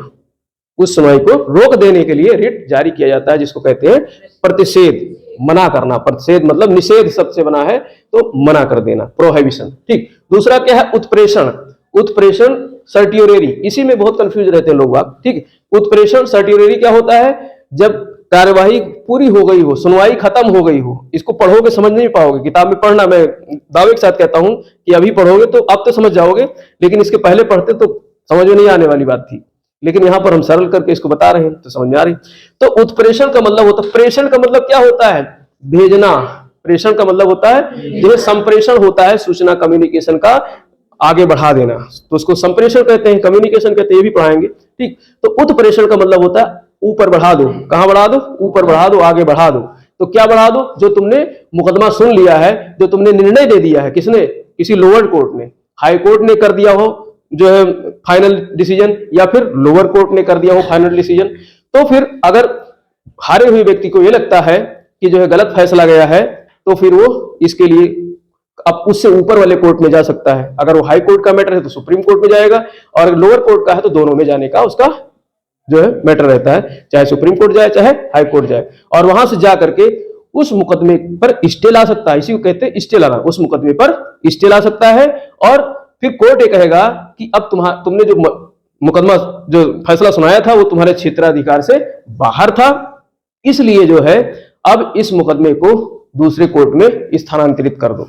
उस सुनवाई को रोक देने के लिए रिट जारी किया जाता है, जिसको कहते हैं प्रतिषेध, मना करना। प्रतिषेध मतलब निषेध शब्द से बना है, तो मना कर देना, प्रोहिबिशन। ठीक, दूसरा क्या है, उत्प्रेषण। उत्प्रेषण सर्टियोरेरी, इसी में बहुत कंफ्यूज रहते हैं लोग बात। ठीक, उत्प्रेषण सर्टियोरेरी क्या होता है, जब कार्यवाही पूरी हो गई हो, सुनवाई खत्म हो गई हो, इसको पढ़ोगे समझ नहीं पाओगे, किताब में पढ़ना, मैं दावे के साथ कहता हूं कि अभी पढ़ोगे तो अब तो समझ जाओगे, लेकिन इसके पहले पढ़ते तो समझ में नहीं आने वाली बात थी, लेकिन यहां पर हम सरल करके इसको बता रहे हैं तो समझ में आ रही। तो उत्प्रेषण का मतलब होता है, प्रेषण का मतलब क्या होता है, भेजना। प्रेषण का मतलब होता है जो संप्रेषण होता है सूचना कम्युनिकेशन का, आगे बढ़ा देना, तो उसको संप्रेषण कहते हैं, कम्युनिकेशन कहते हैं, ये भी पढ़ाएंगे। ठीक, तो उत्प्रेषण का मतलब होता है ऊपर बढ़ा दो। कहां बढ़ा दो, ऊपर बढ़ा दो, आगे बढ़ा दो। तो क्या बढ़ा दो, जो तुमने मुकदमा सुन लिया है, जो तुमने निर्णय दे दिया है, किसने, किसी लोअर कोर्ट ने, हाई कोर्ट ने कर दिया हो जो है फाइनल डिसीजन, या फिर लोअर कोर्ट ने कर दिया हो फाइनल डिसीजन, तो फिर अगर हारे हुए व्यक्ति को यह लगता है कि जो है गलत फैसला गया है, तो फिर वो इसके लिए अब उससे ऊपर वाले कोर्ट में जा सकता है। अगर वो हाई कोर्ट का मैटर है तो सुप्रीम कोर्ट में जाएगा, और अगर लोअर कोर्ट का है तो दोनों में जाने का उसका जो है मैटर रहता है, चाहे सुप्रीम कोर्ट जाए चाहे हाई कोर्ट जाए। और वहां से जा करके उस मुकदमे पर स्टे ला सकता है, इसी को कहते हैं स्टे लाना। उस मुकदमे पर स्टे ला सकता है, और फिर कोर्ट ये कहेगा कि अब तुमने जो मुकदमा जो फैसला सुनाया था वो तुम्हारे क्षेत्राधिकार से बाहर था, इसलिए जो है अब इस मुकदमे को दूसरे कोर्ट में स्थानांतरित कर दो।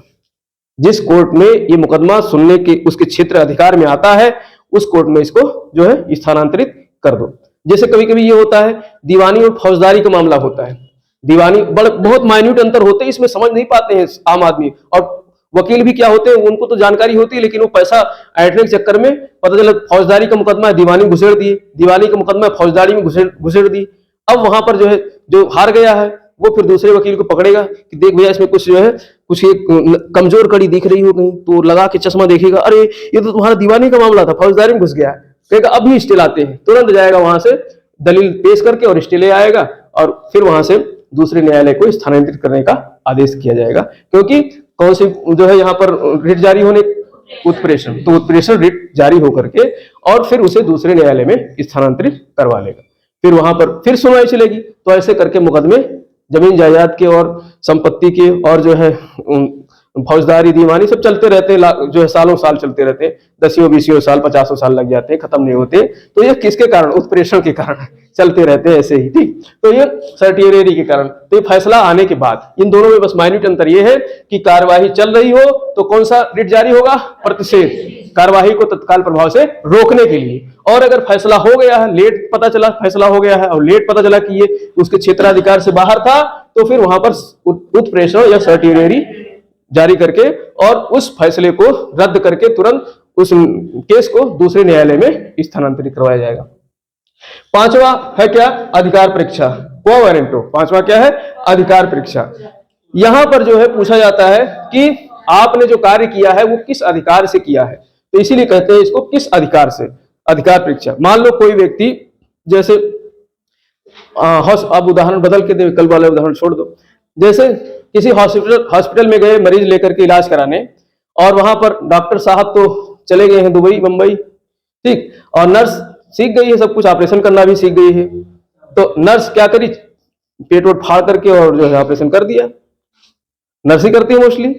जिस कोर्ट में ये मुकदमा सुनने के उसके क्षेत्र अधिकार में आता है उस कोर्ट में इसको जो है स्थानांतरित कर दो। जैसे कभी कभी ये होता है दीवानी और फौजदारी का मामला होता है, दीवानी बहुत माइन्यूट अंतर होते हैं, इसमें समझ नहीं पाते हैं आम आदमी, और वकील भी क्या होते हैं उनको तो जानकारी होती है लेकिन वो पैसा ऐंठने के चक्कर में पता चला फौजदारी का मुकदमा है दीवानी घुसेड़ दिए, दीवानी का मुकदमा है फौजदारी में घुसेड़ दी। अब वहां पर जो है जो हार गया है वो फिर दूसरे वकील को पकड़ेगा कि देख भैया इसमें कुछ जो है कुछ एक कमजोर कड़ी दिख रही हो कहीं, तो लगा के चश्मा देखेगा, अरे ये तो तुम्हारा दीवानी का मामला था, फौजदारी में घुस गया है, कहेगा अब भी स्टे लाते हैं, तुरंत जाएगा वहां से दलील पेश करके और स्टे ले आएगा, और फिर वहां से दूसरे न्यायालय को स्थानांतरित करने का आदेश किया जाएगा। क्योंकि कौन सी जो है यहाँ पर रिट जारी होने उत्प्रेषण, तो उत्प्रेषण रिट जारी होकर के और फिर उसे दूसरे न्यायालय में स्थानांतरित करवा लेगा, फिर वहां पर फिर सुनवाई चलेगी। तो ऐसे करके मुकदमे जमीन जायदाद के और संपत्ति के और जो है फौजदारी दीवानी सब चलते रहते हैं, जो है सालों साल चलते रहते हैं, 10-20 साल 50 साल लग जाते हैं, खत्म नहीं होते। तो ये किसके कारण? उत्प्रेषण के कारण चलते रहते हैं ऐसे ही, ठीक। तो ये सर्टियरी के कारण। तो ये फैसला आने के बाद इन दोनों में बस माइन्यूट अंतर ये है कि कार्यवाही चल रही हो तो कौन सा रिट जारी होगा? प्रतिषेध, कार्यवाही को तत्काल प्रभाव से रोकने के लिए। और अगर फैसला हो गया है, लेट पता चला फैसला हो गया है और लेट पता चला कि ये उसके क्षेत्राधिकार से बाहर था, तो फिर वहां पर उत्प्रेषण या सर्टियरी जारी करके और उस फैसले को रद्द करके तुरंत उस केस को दूसरे न्यायालय में स्थानांतरित करवाया जाएगा। पांचवा है क्या? अधिकार परीक्षा, क्वा वारंटो। पांचवा क्या है? अधिकार परीक्षा। यहां पर जो है पूछा जाता है कि आपने जो कार्य किया है वो किस अधिकार से किया है, तो इसीलिए कहते हैं इसको किस अधिकार से, अधिकार परीक्षा। मान लो कोई व्यक्ति जैसे अब उदाहरण बदल के दे, कल वाले उदाहरण छोड़ दो। जैसे किसी हॉस्पिटल में गए मरीज लेकर के इलाज कराने, और वहां पर डॉक्टर साहब तो चले गए हैं दुबई बंबई, ठीक, और नर्स सीख गई है सब कुछ, ऑपरेशन करना भी सीख गई है। तो नर्स क्या करी? पेट वोट फाड़ करके और जो है ऑपरेशन कर दिया। नर्स ही करती है मोस्टली।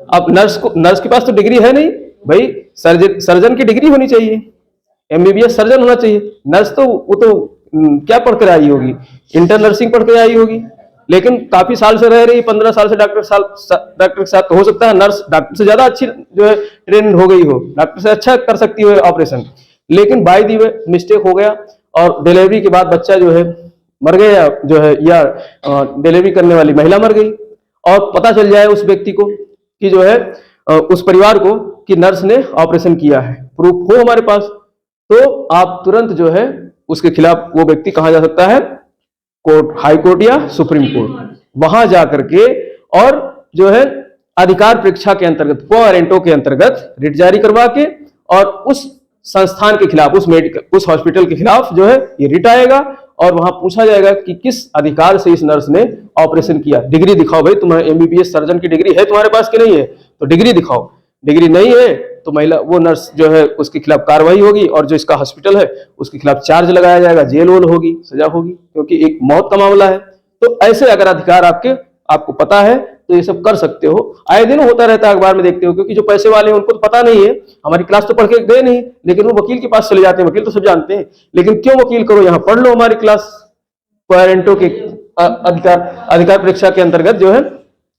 अब नर्स के पास तो डिग्री है नहीं भाई, सर्जन की डिग्री होनी चाहिए, MBBS सर्जन होना चाहिए। नर्स तो वो तो क्या पढ़ कर आई होगी? इंटर नर्सिंग पढ़ कर आई होगी, लेकिन काफी साल से रह रही, 15 साल से डॉक्टर के साथ, तो हो सकता है नर्स डॉक्टर से ज्यादा अच्छी जो है ट्रेन हो गई हो, डॉक्टर से अच्छा कर सकती हो ऑपरेशन। लेकिन बाय दी वे मिस्टेक हो गया और डिलीवरी के बाद बच्चा जो है मर गया, जो है या डिलीवरी करने वाली महिला मर गई, और पता चल जाए उस व्यक्ति को कि जो है उस परिवार को कि नर्स ने ऑपरेशन किया है, प्रूफ हो हमारे पास, तो आप तुरंत जो है उसके खिलाफ वो व्यक्ति कहाँ जा सकता है? कोर्ट, हाई कोर्ट या सुप्रीम कोर्ट, वहां जाकर के और जो है अधिकार परीक्षा के अंतर्गत, क्वा वारंटो के अंतर्गत रिट जारी करवा के और उस संस्थान के खिलाफ, उस हॉस्पिटल के खिलाफ जो है ये रिट आएगा, और वहां पूछा जाएगा कि किस अधिकार से इस नर्स ने ऑपरेशन किया। डिग्री दिखाओ भाई, तुम्हारे MBBS सर्जन की डिग्री है तुम्हारे पास कि नहीं है? तो डिग्री दिखाओ। डिग्री नहीं है तो महिला वो नर्स जो है उसके खिलाफ कार्रवाई होगी, और जो इसका हॉस्पिटल है उसके खिलाफ चार्ज लगाया जाएगा, जेल वोल होगी, सजा होगी, क्योंकि एक मौत का मामला है। तो ऐसे अगर अधिकार आपको पता है तो ये सब कर सकते हो। आए दिन होता रहता है, अखबार में देखते हो, क्योंकि जो पैसे वाले हैं उनको तो पता नहीं है, हमारी क्लास तो पढ़ के गए नहीं, लेकिन वो वकील के पास चले जाते हैं, वकील तो सब जानते हैं, लेकिन क्यों वकील करो, यहाँ पढ़ लो हमारी क्लास, वारंटो के अधिकार परीक्षा के अंतर्गत जो है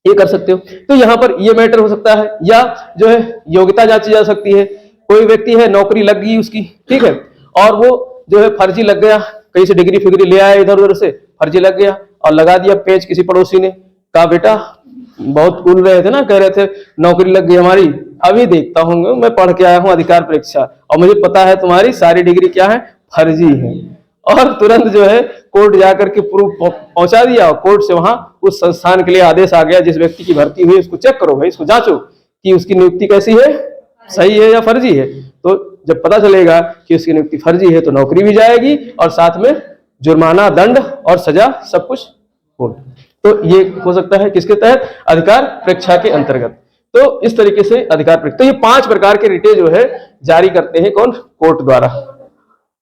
ये कर सकते हो। तो यहाँ पर ये मैटर हो सकता है, या जो है योग्यता जांची जा सकती है। कोई व्यक्ति है, नौकरी लग गई उसकी, ठीक है, और वो जो है फर्जी लग गया, कहीं से डिग्री फिग्री ले आया इधर उधर से, फर्जी लग गया और लगा दिया पेज किसी पड़ोसी ने, कहा बेटा बहुत उल रहे थे ना, कह रहे थे नौकरी लग गई हमारी, अभी देखता हूँ, मैं पढ़ के आया हूँ अधिकार परीक्षा और मुझे पता है तुम्हारी सारी डिग्री क्या है, फर्जी है। और तुरंत जो है कोर्ट जाकर के प्रूफ पहुंचा दिया, और कोर्ट से वहां उस संस्थान के लिए आदेश आ गया, जिस व्यक्ति की भर्ती हुई उसको चेक करो भाई, इसको जांचो कि उसकी नियुक्ति कैसी है, सही है या फर्जी है। तो जब पता चलेगा कि उसकी नियुक्ति फर्जी है तो नौकरी भी जाएगी और साथ में जुर्माना, दंड और सजा सब कुछ हो। तो ये हो सकता है किसके तहत? अधिकार परीक्षा के अंतर्गत। तो इस तरीके से अधिकार प्रयोग। तो ये 5 प्रकार के रिटें जो है जारी करते हैं कौन? कोर्ट द्वारा।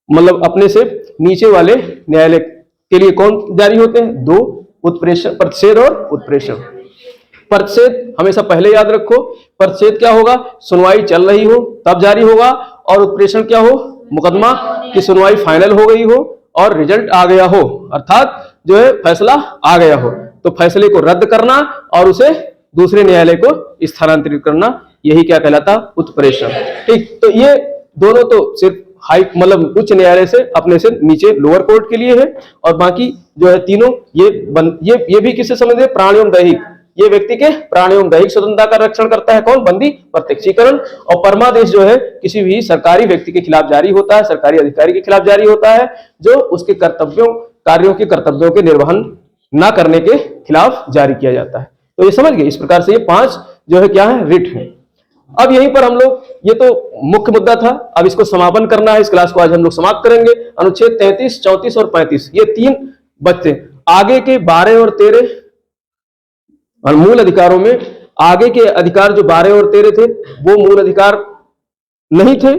मतलब अपने से नीचे वाले न्यायालय के लिए कौन जारी होते हैं? 2 उत्प्रेषण, प्रतिषेध और उत्प्रेषण। प्रतिषेध हमेशा पहले याद रखो, प्रतिषेध क्या होगा? सुनवाई चल रही हो तब जारी होगा, और उत्प्रेषण क्या हो? मुकदमा की सुनवाई फाइनल हो गई हो और रिजल्ट आ गया हो, अर्थात जो है फैसला आ गया हो, तो फैसले को रद्द करना और उसे दूसरे न्यायालय को स्थानांतरित करना, यही क्या कहलाता? उत्प्रेषण। ठीक, तो ये दोनों तो सिर्फ हाई मतलब उच्च न्यायालय से अपने से नीचे लोअर कोर्ट के लिए है, और बाकी जो है तीनों ये भी किससे संबंधित है? प्राण एवं दैहिक। ये व्यक्ति के प्राण एवं दैहिक स्वतंत्रता का रक्षण करता है कौन? बंदी प्रत्यक्षीकरण। और परमादेश जो है किसी भी सरकारी व्यक्ति के खिलाफ जारी होता है, सरकारी अधिकारी के खिलाफ जारी होता है, जो उसके कार्यों के कर्तव्यों के निर्वहन न करने के खिलाफ जारी किया जाता है। तो ये समझ गए, इस प्रकार से ये 5 जो है क्या है? रिट है। अब यहीं पर हम लोग, ये तो मुख्य मुद्दा था, अब इसको समापन करना है। इस क्लास को आज हम लोग समाप्त करेंगे। अनुच्छेद 33, 34 और 35 ये 3 बचते। आगे के 12 और 13 और मूल अधिकारों में आगे के अधिकार जो 12 और 13 थे वो मूल अधिकार नहीं थे।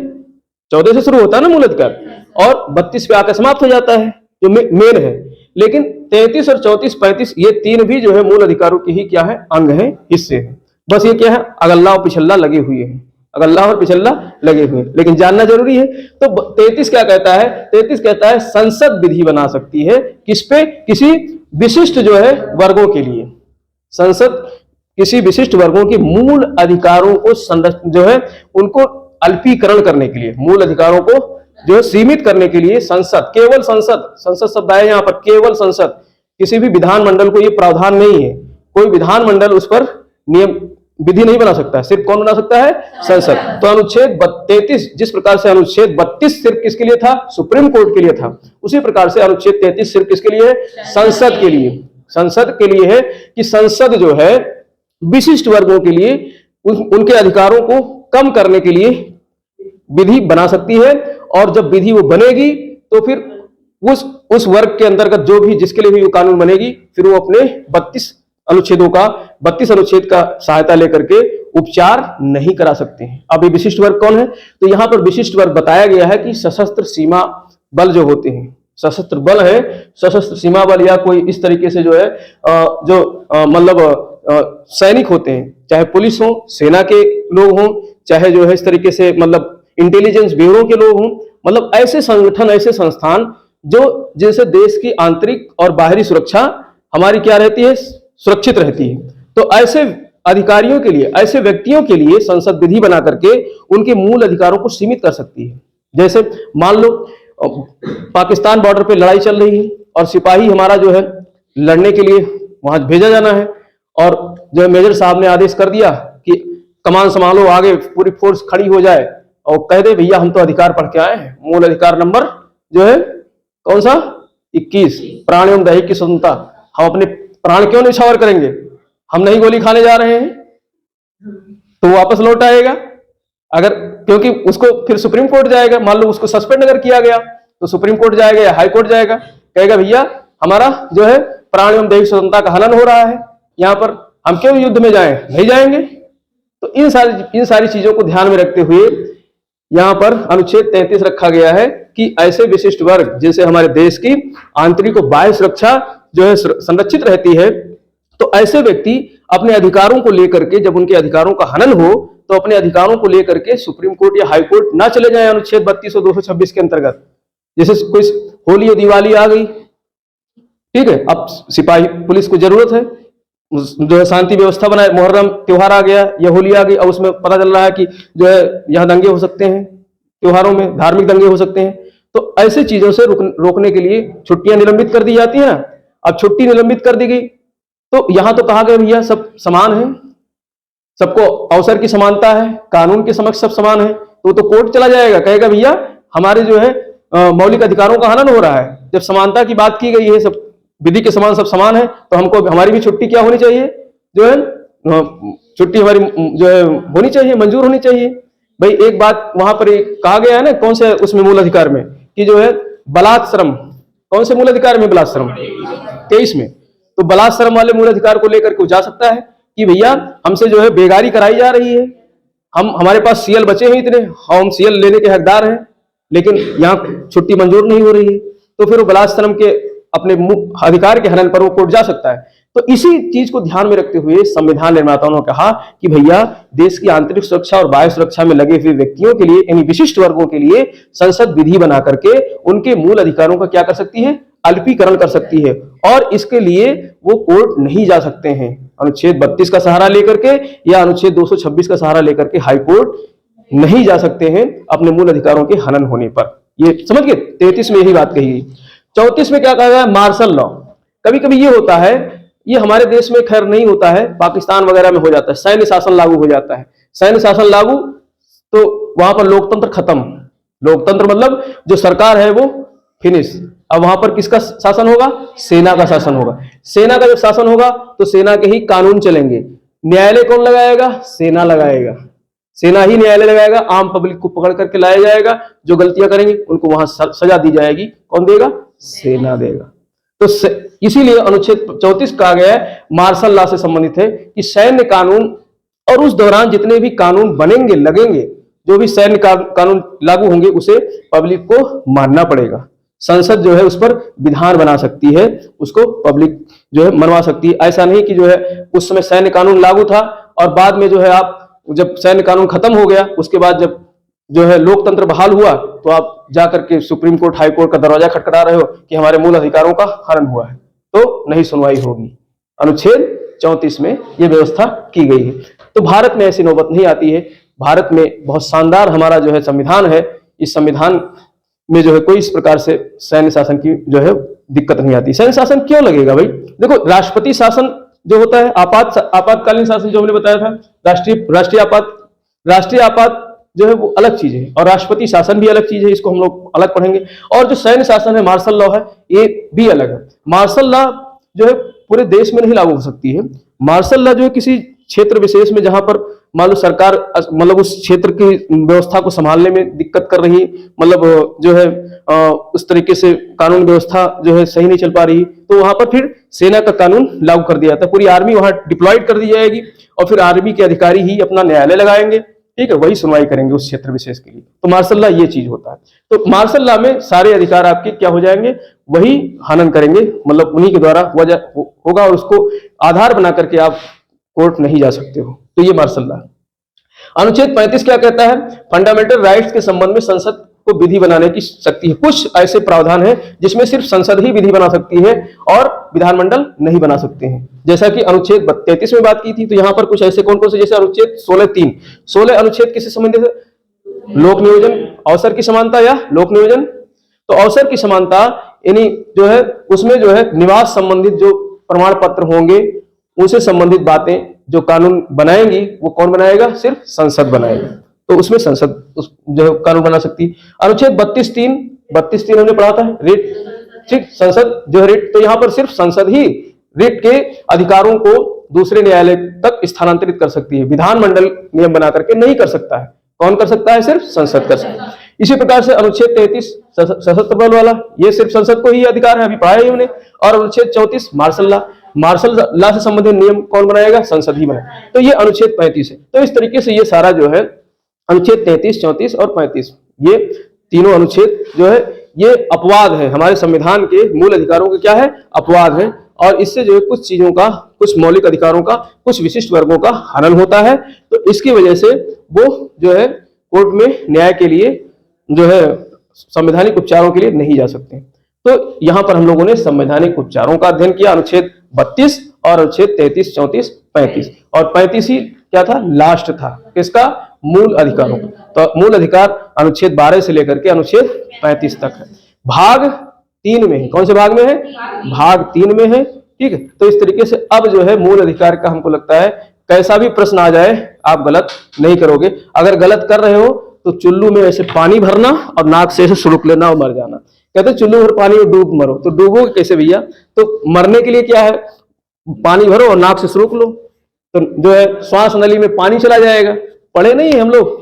14 से शुरू होता है ना मूल अधिकार, और 32 पे आकर समाप्त हो जाता है जो मेन है। लेकिन 33 और 34, 35 ये 3 भी जो है मूल अधिकारों की ही क्या है? अंग है, हिस्से है। बस ये क्या है? अगल्ला और पिछल्ला लगे हुए हैं, अगल्ला और पिछल्ला लगे हुए हैं, लेकिन जानना जरूरी है। तो 33 क्या कहता है? 33 कहता है संसद विधि बना सकती है किस पे? किसी विशिष्ट जो है वर्गों के लिए। संसद किसी विशिष्ट वर्गों के मूल अधिकारों को जो है उनको अल्पीकरण करने के लिए, मूल अधिकारों को जो है सीमित करने के लिए संसद, केवल संसद शब्द आया यहाँ पर, केवल संसद, किसी भी विधानमंडल को ये प्रावधान नहीं है। कोई विधानमंडल उस पर नियम विधि नहीं बना सकता है, सिर्फ कौन बना सकता है? संसद। तो अनुच्छेद 33 जिस प्रकार से अनुच्छेद 32 सिर्फ किसके लिए था? सुप्रीम कोर्ट के लिए था, उसी प्रकार से अनुच्छेद 33 सिर्फ किसके लिए है? संसद के लिए। संसद के लिए है कि संसद जो है विशिष्ट वर्गों के लिए उनके अधिकारों को कम करने के लिए विधि बना सकती है, और जब विधि वो बनेगी तो फिर उस वर्ग के अंतर्गत जो भी जिसके लिए भी वो कानून बनेगी, फिर वो अपने 32 अनुच्छेद का सहायता लेकर के उपचार नहीं करा सकते हैं। अब ये विशिष्ट वर्ग कौन है? तो यहाँ पर विशिष्ट वर्ग बताया गया है कि सशस्त्र सीमा बल जो होते हैं, सशस्त्र बल है, सशस्त्र सीमा बल, या कोई इस तरीके से जो है मतलब सैनिक होते हैं, चाहे पुलिस हो, सेना के लोग हों, चाहे जो है इस तरीके से मतलब इंटेलिजेंस ब्यूरो के लोग हों, मतलब ऐसे संगठन, ऐसे संस्थान जो जिनसे देश की आंतरिक और बाहरी सुरक्षा हमारी क्या रहती है? सुरक्षित रहती है। तो ऐसे अधिकारियों के लिए, ऐसे व्यक्तियों के लिए संसद विधि बना करके उनके मूल अधिकारों को सीमित कर सकती है। जैसे मान लो पाकिस्तान बॉर्डर पे लड़ाई चल रही है और सिपाही हमारा जो है लड़ने के लिए वहां भेजा जाना है, और जो मेजर साहब ने आदेश कर दिया कि कमान संभालो, आगे पूरी फोर्स खड़ी हो जाए और कह दे भैया हम तो अधिकार पढ़ के आए हैं, मूल अधिकार नंबर जो है कौन सा? 21, प्राण एवं दैहिक की स्वतंत्रता। हम अपने प्राण क्यों न्यौछावर करेंगे? हम नहीं गोली खाने जा रहे हैं, तो वापस लौट आएगा। अगर क्योंकि उसको फिर सुप्रीम कोर्ट जाएगा, मान लो उसको सस्पेंड अगर किया गया तो सुप्रीम कोर्ट जाएगा या हाई कोर्ट जाएगा, कहेगा भैया हमारा जो है प्राण एवं दैहिक स्वतंत्रता का हनन हो रहा है, यहाँ पर हम क्यों युद्ध में जाएं? नहीं जाएंगे। तो इन सारी चीजों को ध्यान में रखते हुए यहाँ पर अनुच्छेद 33 रखा गया है कि ऐसे विशिष्ट वर्ग जिनसे हमारे देश की आंतरिक और बाह्य सुरक्षा जो है संरक्षित रहती है, तो ऐसे व्यक्ति अपने अधिकारों को लेकर के, जब उनके अधिकारों का हनन हो तो अपने अधिकारों को लेकर के सुप्रीम कोर्ट या हाई कोर्ट ना चले जाएं। अनुच्छेद 32 और 226 के अंतर्गत, जैसे कोई होली और दिवाली आ गई, ठीक है, अब सिपाही पुलिस को जरूरत है जो है शांति व्यवस्था बनाए, मुहर्रम त्योहार आ गया या होली आ गई, अब उसमें पता चल रहा है कि जो है यहाँ दंगे हो सकते हैं, त्योहारों में धार्मिक दंगे हो सकते हैं, तो ऐसे चीजों से रोकने के लिए छुट्टियां निलंबित कर दी जाती है ना। अब छुट्टी निलंबित कर दी गई तो यहां तो कहा गया भैया सब समान है, सबको अवसर की समानता है, कानून के समक्ष सब समान है, तो कोर्ट चला जाएगा, कहेगा भैया हमारे जो है मौलिक अधिकारों का हनन हो रहा है। जब समानता की बात की गई है, सब विधि के समान सब समान है, तो हमको हमारी भी छुट्टी क्या होनी चाहिए? जो है छुट्टी हमारी जो है होनी चाहिए, मंजूर होनी चाहिए। भाई एक बात वहां पर कहा गया है ना, कौन से उसमें मूल अधिकार में, कि जो है बलात्श्रम, कौन से मूल अधिकार में? बलात्श्रम 23 में। तो बलात्श्रम वाले मूल अधिकार को लेकर के जा सकता है कि भैया हमसे जो है बेगारी कराई जा रही है, हमारे पास सीएल बचे हैं इतने, हम सीएल लेने के हकदार हैं, लेकिन यहाँ छुट्टी मंजूर नहीं हो रही है, तो फिर वो बलात्श्रम के अपने अधिकार के हनन पर वो कोर्ट जा सकता है। तो इसी चीज को ध्यान में रखते हुए संविधान निर्माताओं ने कहा कि भैया देश की आंतरिक सुरक्षा और बाह्य सुरक्षा में लगे हुए व्यक्तियों के लिए, यानी विशिष्ट वर्गों के लिए संसद विधि बना करके उनके मूल अधिकारों का क्या कर सकती है, अल्पीकरण कर सकती है, और इसके लिए वो कोर्ट नहीं जा सकते हैं। अनुच्छेद 32 का सहारा लेकर के या अनुच्छेद 226 का सहारा लेकर के हाई कोर्ट नहीं जा सकते हैं अपने मूल अधिकारों के हनन होने पर। ये समझ गए? 33 में यही बात कही गई। 34 में क्या कहा गया, मार्शल लॉ। कभी कभी ये होता है, ये हमारे देश में खैर नहीं होता है, पाकिस्तान वगैरह में हो जाता है, सैन्य शासन लागू हो जाता है। सैन्य शासन लागू तो वहां पर लोकतंत्र खत्म, लोकतंत्र मतलब जो सरकार है वो फिनिश। अब वहां पर किसका शासन होगा, सेना का शासन होगा। सेना का जब शासन होगा तो सेना के ही कानून चलेंगे। न्यायालय कौन लगाएगा, सेना लगाएगा, सेना ही न्यायालय लगाएगा। आम पब्लिक को पकड़ करके लाया जाएगा, जो गलतियां करेंगे उनको वहां सजा दी जाएगी। कौन देगा, सेना देगा। तो इसीलिए अनुच्छेद 34 कहा गया है मार्शल लॉ से संबंधित है कि सैन्य कानून और उस दौरान जितने भी कानून बनेंगे लगेंगे, जो भी सैन्य कानून लागू होंगे उसे पब्लिक को मानना पड़ेगा। संसद जो है उस पर विधान बना सकती है, उसको पब्लिक जो है मनवा सकती है। ऐसा नहीं कि जो है उस समय सैन्य कानून लागू था और बाद में जो है आप जब सैन्य कानून खत्म हो गया उसके बाद जब जो है लोकतंत्र बहाल हुआ तो आप जाकर के सुप्रीम कोर्ट, हाई कोर्ट का दरवाजा खटखटा रहे हो कि हमारे मूल अधिकारों का हनन हुआ है, तो नहीं सुनवाई होगी। अनुच्छेद 34 में यह व्यवस्था की गई है। तो भारत में ऐसी नौबत नहीं आती है। भारत में बहुत शानदार हमारा जो है संविधान है। इस संविधान में जो है कोई इस प्रकार से सैन्य शासन की जो है दिक्कत नहीं आती। सैन्य शासन क्यों लगेगा भाई? देखो, राष्ट्रपति शासन जो होता है, आपातकालीन शासन जो हमने बताया था, राष्ट्रीय आपात जो है वो अलग चीज है और राष्ट्रपति शासन भी अलग चीज है, इसको हम लोग अलग पढ़ेंगे। और जो सैन्य शासन है, मार्शल लॉ है, ये भी अलग है। मार्शल लॉ जो है पूरे देश में नहीं लागू हो सकती है। मार्शल लॉ जो है किसी क्षेत्र विशेष में जहां पर मान लो सरकार मतलब उस क्षेत्र की व्यवस्था को संभालने में दिक्कत कर रही, मतलब जो है उस तरीके से कानून व्यवस्था जो है सही नहीं चल पा रही, तो वहां पर फिर सेना का कानून लागू कर दिया जाता है। पूरी आर्मी वहां डिप्लॉयड कर दी जाएगी और फिर आर्मी के अधिकारी ही अपना न्यायालय लगाएंगे, ठीक है, वही सुनवाई करेंगे उस क्षेत्र विशेष के लिए। तो मार्शल लॉ ये चीज होता है। तो मार्शल लॉ में सारे अधिकार आपके क्या हो जाएंगे, वही हनन करेंगे, मतलब उन्हीं के द्वारा वजह होगा और उसको आधार बना करके आप कोर्ट नहीं जा सकते हो। तो ये मार्शल लॉ। अनुच्छेद 35 क्या कहता है, फंडामेंटल राइट्स के संबंध में संसद को विधि बनाने की शक्ति है। कुछ ऐसे प्रावधान है जिसमें सिर्फ संसद ही विधि बना सकती है और विधानमंडल नहीं बना सकते हैं। जैसा कि अनुच्छेद 33 में बात की थी, तो यहाँ पर कुछ ऐसे कौन कौन से, जैसे अनुच्छेद 16(3), 16 अनुच्छेद किससे संबंधित है, लोक नियोजन, अवसर की समानता या लोक नियोजन। तो अवसर की समानता यानी जो है उसमें जो है निवास संबंधित जो प्रमाण पत्र होंगे उनसे संबंधित बातें जो कानून बनाएंगी वो कौन बनाएगा, सिर्फ संसद बनाएगा। तो उसमें संसद जो है कानून बना सकती है। अनुच्छेद 32(3) हमने पढ़ा था, रिट, ठीक, संसद जो है रिट, तो यहाँ पर सिर्फ संसद ही रिट के अधिकारों को दूसरे न्यायालय तक स्थानांतरित कर सकती है। विधानमंडल नियम बना करके नहीं कर सकता है। कौन कर सकता है, सिर्फ संसद कर सकता है। इसी प्रकार से अनुच्छेद 33 सशस्त्र बल वाला, ये सिर्फ संसद को ही अधिकार है, अभी पढ़ा है हमने। और अनुच्छेद 34 मार्शल लॉ से संबंधित नियम कौन बनाएगा, संसद ही बनाएगा। तो ये अनुच्छेद 35 है। तो इस तरीके से ये सारा जो है अनुच्छेद 33, 34 और 35, ये तीनों अनुच्छेद जो है ये अपवाद है, हमारे संविधान के मूल अधिकारों के क्या है, अपवाद है। और इससे जो है कुछ चीजों का, कुछ मौलिक अधिकारों का, कुछ विशिष्ट वर्गों का हनन होता है। तो इसकी वजह से वो जो है कोर्ट में न्याय के लिए जो है संवैधानिक उपचारों के लिए नहीं जा सकते। तो यहाँ पर हम लोगों ने संवैधानिक उपचारों का अध्ययन किया, अनुच्छेद 32 और अनुच्छेद 33, 34, 35। और 35 ही क्या था, लास्ट था, किसका, मूल अधिकारों का। तो मूल अधिकार अनुच्छेद 12 से लेकर के अनुच्छेद 35 तक है। भाग 3 में है, कौन से भाग में है, भाग 3 में है, ठीक है। तो इस तरीके से अब जो है मूल अधिकार का हमको लगता है कैसा भी प्रश्न आ जाए आप गलत नहीं करोगे। अगर गलत कर रहे हो तो चुल्लू में ऐसे पानी भरना और नाक से ऐसे सुड़क लेना और मर जाना। कहते चुल्लू भर पानी में डूब मरो, तो डूबोगे कैसे भैया? तो मरने के लिए क्या है, पानी भरो और नाक से सुड़क लो, तो जो है श्वास नली में पानी चला जाएगा। पढ़े नहीं है हम लोग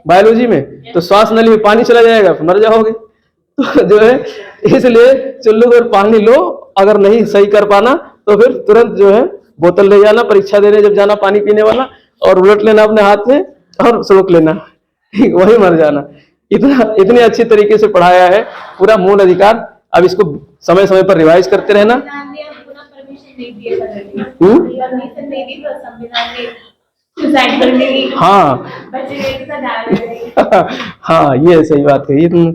बायोलॉजी में, तो श्वास नली में पानी चला जाएगा, मर जाओगे। तो जो है इसलिए चुल्लू भर पानी लो, अगर नहीं सही कर पाना तो फिर तुरंत जो है बोतल ले जाना, परीक्षा देने जब जाना पानी पीने वाला, और उलट लेना अपने हाथ में और सोख लेना, वही मर जाना। इतने अच्छी तरीके से पढ़ाया है, पूरा मूल अधिकार। अब इसको समय समय पर रिवाइज करते रहना। हाँ हाँ, ये सही बात कही तुमने।